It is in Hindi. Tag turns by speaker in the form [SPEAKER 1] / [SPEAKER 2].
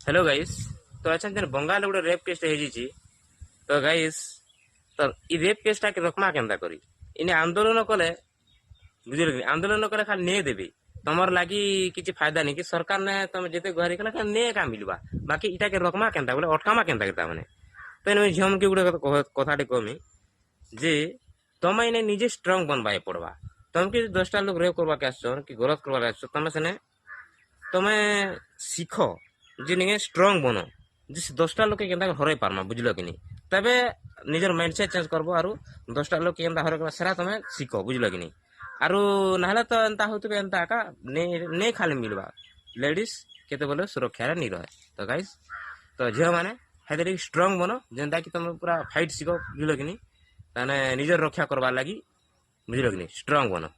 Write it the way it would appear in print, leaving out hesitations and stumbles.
[SPEAKER 1] Hello guys. तो अच्छा जेन बंगाल गोटे रेप केस ହେଇଛି ତ ଗାଇସ୍ ତ ଇ रेप केसटा के रोकमा केନ୍ତା करी इने आंदोलन कले बुझिल कि आंदोलन कले खाली ने देबे तमर लागी किछि फायदा नहीं कि सरकार ने तुम जेते गहरी कला ने का मिलबा बाकी इटा के रोकमा केन्ता बोले अटकामा केन्ता करता माने तो इन झम के गुडे कथाटे कमी जे तमे इने निजे स्ट्रांग बनबाए पड़वा तुमके 10टा लोग रेप करबा के आछो कि गलत करबा के आछो तमे सने तमे शिख जे निगे स्ट्रांग बनो जिस 10टा लोग के केन्ता हरई पारमा बुझलो कि नहीं तबे निजर माइंडसेट चेंज करबो आरो 10टा लोग के केन्ता हरई करबा सेरा तमे शिखो बुझलो कि नहीं आरो नहले तो एंता होतबे एंता का ने खाली मिलबा लेडीज केते बोले सुरक्षा रे नहीं रहे तो गाइस तो झियो माने हेदरी स्ट्रांग बनो जेंता कि तुम पूरा फाइट शिखो बुझलो कि नहीं ताने निजर रक्षा करबा लागी बुझलो कि नहीं स्ट्रांग बनो।